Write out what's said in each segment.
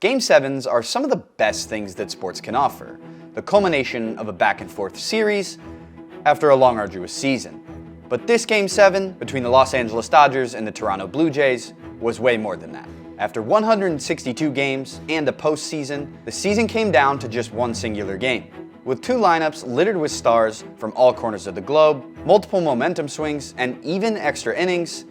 Game 7s are some of the best things that sports can offer, the culmination of a back-and-forth series after a long, arduous season. But this Game 7 between the Los Angeles Dodgers and the Toronto Blue Jays was way more than that. After 162 games and a postseason, the season came down to just one singular game. With two lineups littered with stars from all corners of the globe, multiple momentum swings, and even extra innings,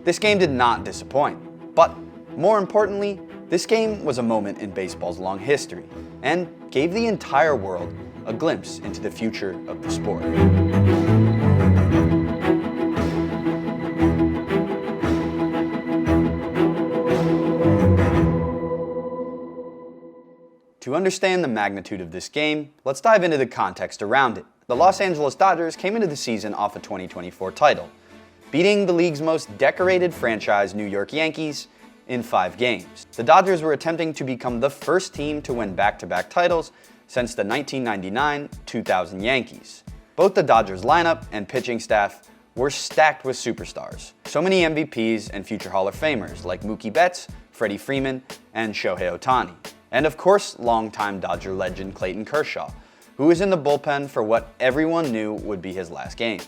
this game did not disappoint. But more importantly, this game was a moment in baseball's long history and gave the entire world a glimpse into the future of the sport. To understand the magnitude of this game, let's dive into the context around it. The Los Angeles Dodgers came into the season off a 2024 title, beating the league's most decorated franchise, New York Yankees, in 5 games. The Dodgers were attempting to become the first team to win back-to-back titles since the 1999-2000 Yankees. Both the Dodgers lineup and pitching staff were stacked with superstars. So many MVPs and future Hall of Famers like Mookie Betts, Freddie Freeman, and Shohei Ohtani. And of course, longtime Dodger legend Clayton Kershaw, who was in the bullpen for what everyone knew would be his last game.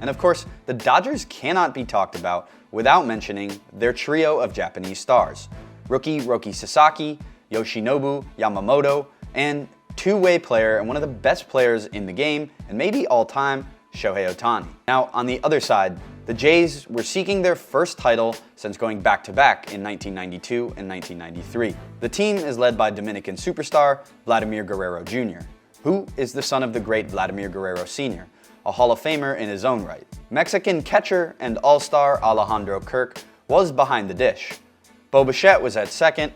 And of course, the Dodgers cannot be talked about without mentioning their trio of Japanese stars, rookie Roki Sasaki, Yoshinobu Yamamoto, and two-way player and one of the best players in the game, and maybe all time, Shohei Ohtani. Now, on the other side, the Jays were seeking their first title since going back-to-back in 1992 and 1993. The team is led by Dominican superstar Vladimir Guerrero Jr., who is the son of the great Vladimir Guerrero Sr., a Hall of Famer in his own right. Mexican catcher and all-star Alejandro Kirk was behind the dish. Bo Bichette was at second,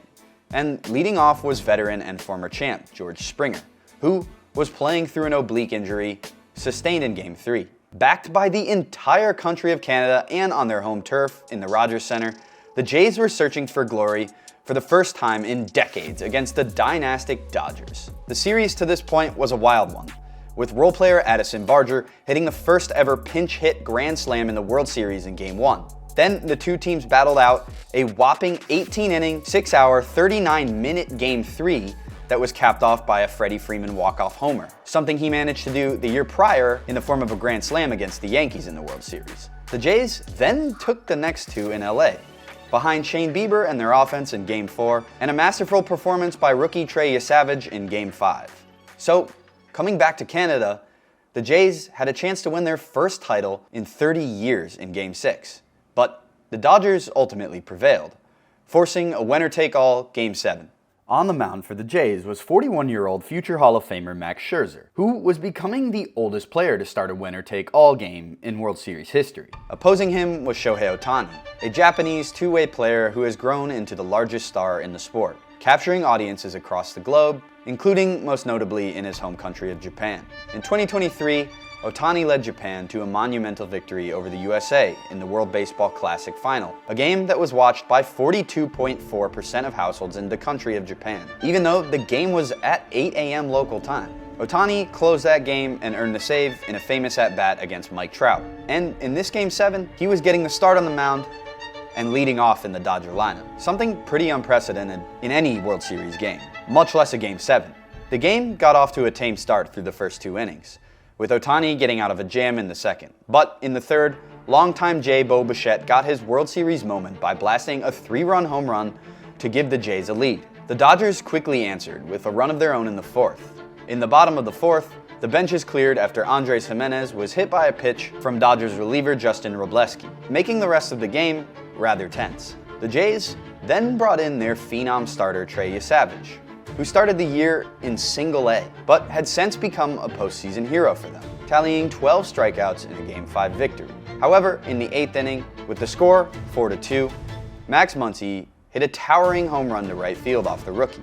and leading off was veteran and former champ George Springer, who was playing through an oblique injury sustained in Game 3. Backed by the entire country of Canada and on their home turf in the Rogers Center, the Jays were searching for glory for the first time in decades against the dynastic Dodgers. The series to this point was a wild one, with role player Addison Barger hitting the first ever pinch hit grand slam in the World Series in Game 1. Then the two teams battled out a whopping 18-inning, 6-hour, 39-minute Game 3 that was capped off by a Freddie Freeman walk-off homer, something he managed to do the year prior in the form of a grand slam against the Yankees in the World Series. The Jays then took the next two in LA, behind Shane Bieber and their offense in Game 4, and a masterful performance by rookie Trey Yesavage in Game 5. So, coming back to Canada, the Jays had a chance to win their first title in 30 years in Game 6. But the Dodgers ultimately prevailed, forcing a winner-take-all Game 7. On the mound for the Jays was 41-year-old future Hall of Famer Max Scherzer, who was becoming the oldest player to start a winner-take-all game in World Series history. Opposing him was Shohei Ohtani, a Japanese two-way player who has grown into the largest star in the sport, capturing audiences across the globe, including most notably in his home country of Japan. In 2023, Ohtani led Japan to a monumental victory over the USA in the World Baseball Classic Final, a game that was watched by 42.4% of households in the country of Japan, even though the game was at 8 a.m. local time. Ohtani closed that game and earned the save in a famous at-bat against Mike Trout. And in this Game 7, he was getting the start on the mound and leading off in the Dodger lineup, something pretty unprecedented in any World Series game, much less a Game 7. The game got off to a tame start through the first 2 innings, with Ohtani getting out of a jam in the second. But in the third, longtime Jay Bo Bichette got his World Series moment by blasting a 3-run home run to give the Jays a lead. The Dodgers quickly answered with a run of their own in the fourth. In the bottom of the fourth, the benches cleared after Andres Gimenez was hit by a pitch from Dodgers reliever Justin Robleski, making the rest of the game rather tense. The Jays then brought in their phenom starter Trey Yesavage, who started the year in Single A, but had since become a postseason hero for them, tallying 12 strikeouts in a Game 5 victory. However, in the 8th inning, with the score 4-2, Max Muncy hit a towering home run to right field off the rookie,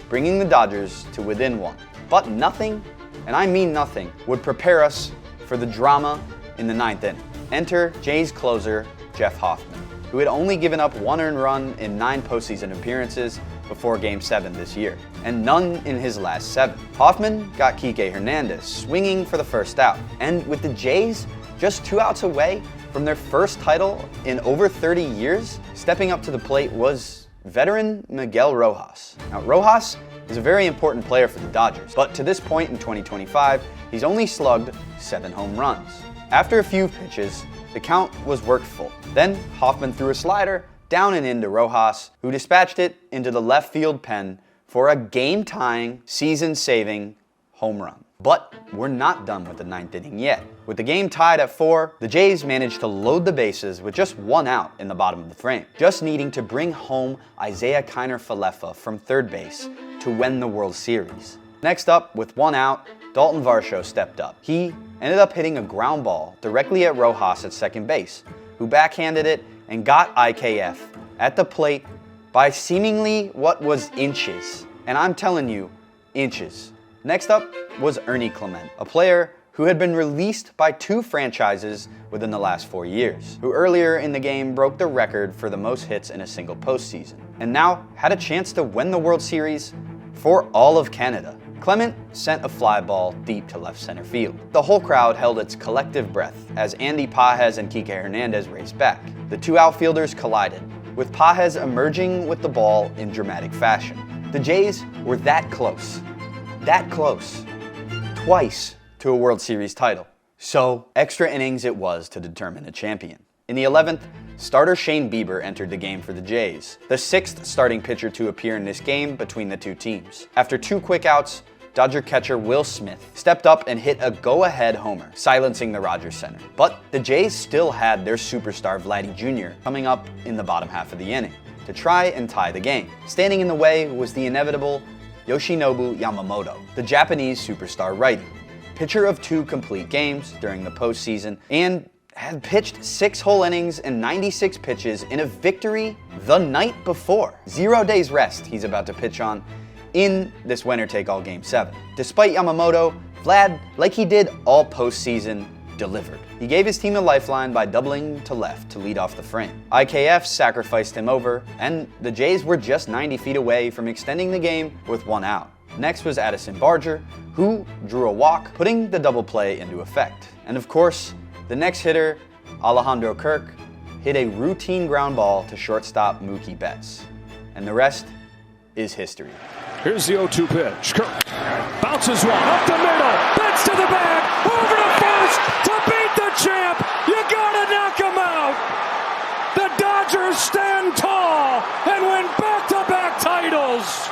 bringing the Dodgers to within 1. But nothing, and I mean nothing, would prepare us for the drama in the 9th inning. Enter Jays closer Jeff Hoffman, who had only given up 1 earned run in 9 postseason appearances before Game 7 this year, and none in his last 7. Hoffman got Kike Hernandez swinging for the first out, and with the Jays just 2 outs away from their first title in over 30 years, stepping up to the plate was veteran Miguel Rojas. Now, Rojas is a very important player for the Dodgers, but to this point in 2025, he's only slugged 7 home runs. After a few pitches, the count was worked full. Then Hoffman threw a slider down and into Rojas, who dispatched it into the left field pen for a game-tying, season-saving home run. But we're not done with the 9th inning yet. With the game tied at 4, the Jays managed to load the bases with just 1 out in the bottom of the frame, just needing to bring home Isaiah Kiner-Falefa from third base to win the World Series. Next up, with 1 out, Dalton Varsho stepped up. He ended up hitting a ground ball directly at Rojas at second base, who backhanded it and got IKF at the plate by seemingly what was inches. And I'm telling you, inches. Next up was Ernie Clement, a player who had been released by 2 franchises within the last 4 years, who earlier in the game broke the record for the most hits in a single postseason, and now had a chance to win the World Series for all of Canada. Clement sent a fly ball deep to left center field. The whole crowd held its collective breath as Andy Pages and Kike Hernandez raced back. The 2 outfielders collided, with Pages emerging with the ball in dramatic fashion. The Jays were that close, twice to a World Series title. So, extra innings it was to determine a champion. In the 11th, starter Shane Bieber entered the game for the Jays, the 6th starting pitcher to appear in this game between the 2 teams. After 2 quick outs, Dodger catcher Will Smith stepped up and hit a go-ahead homer, silencing the Rogers Center. But the Jays still had their superstar Vladdy Jr. coming up in the bottom half of the inning to try and tie the game. Standing in the way was the inevitable Yoshinobu Yamamoto, the Japanese superstar righty, pitcher of 2 complete games during the postseason, and had pitched 6 whole innings and 96 pitches in a victory the night before. 0 days rest he's about to pitch on in this winner-take-all Game 7. Despite Yamamoto, Vlad, like he did all postseason, delivered. He gave his team a lifeline by doubling to left to lead off the frame. IKF sacrificed him over, and the Jays were just 90 feet away from extending the game with 1 out. Next was Addison Barger, who drew a walk, putting the double play into effect. And of course, the next hitter, Alejandro Kirk, hit a routine ground ball to shortstop Mookie Betts. And the rest is history. Here's the 0-2 pitch. Kirk bounces one up the middle. Betts to the bag. Over to first to beat the champ. You gotta knock him out. The Dodgers stand tall and win back-to-back titles.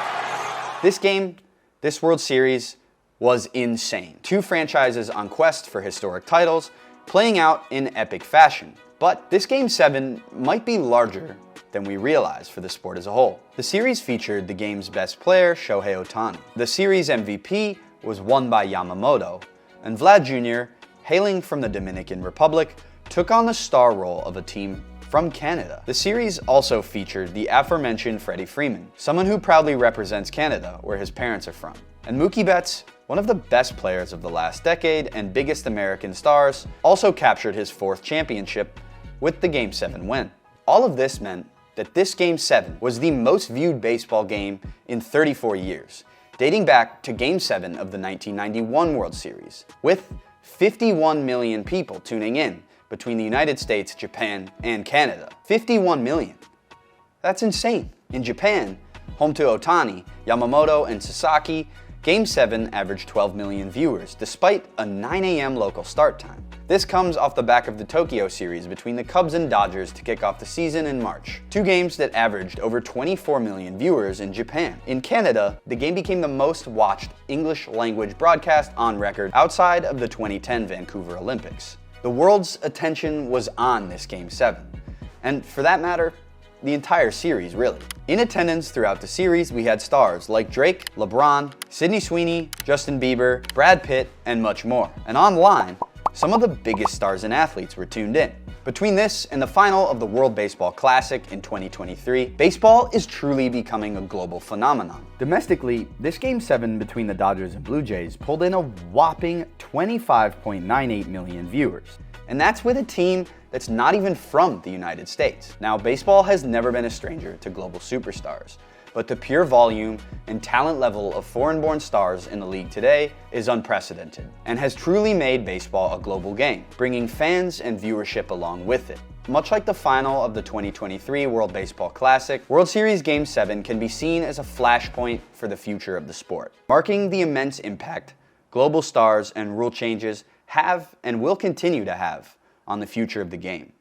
This game, this World Series, was insane. 2 franchises on quest for historic titles, playing out in epic fashion. But this Game 7 might be larger than we realize for the sport as a whole. The series featured the game's best player, Shohei Ohtani. The series MVP was won by Yamamoto, and Vlad Jr., hailing from the Dominican Republic, took on the star role of a team from Canada. The series also featured the aforementioned Freddie Freeman, someone who proudly represents Canada, where his parents are from. And Mookie Betts, one of the best players of the last decade and biggest American stars, also captured his 4th championship with the Game 7 win. All of this meant that this Game 7 was the most viewed baseball game in 34 years, dating back to Game 7 of the 1991 World Series, with 51 million people tuning in between the United States, Japan, and Canada. 51 million. That's insane. In Japan, home to Ohtani, Yamamoto, and Sasaki, Game 7 averaged 12 million viewers, despite a 9 a.m. local start time. This comes off the back of the Tokyo series between the Cubs and Dodgers to kick off the season in March. 2 games that averaged over 24 million viewers in Japan. In Canada, the game became the most watched English language broadcast on record outside of the 2010 Vancouver Olympics. The world's attention was on this Game 7, and for that matter, the entire series really. In attendance throughout the series, we had stars like Drake, LeBron, Sydney Sweeney, Justin Bieber, Brad Pitt, and much more. And online, some of the biggest stars and athletes were tuned in. Between this and the final of the World Baseball Classic in 2023, baseball is truly becoming a global phenomenon. Domestically, this Game 7 between the Dodgers and Blue Jays pulled in a whopping 25.98 million viewers. And that's with a team that's not even from the United States. Now, baseball has never been a stranger to global superstars, but the pure volume and talent level of foreign-born stars in the league today is unprecedented and has truly made baseball a global game, bringing fans and viewership along with it. Much like the final of the 2023 World Baseball Classic, World Series Game 7 can be seen as a flashpoint for the future of the sport, marking the immense impact global stars and rule changes have and will continue to have on the future of the game.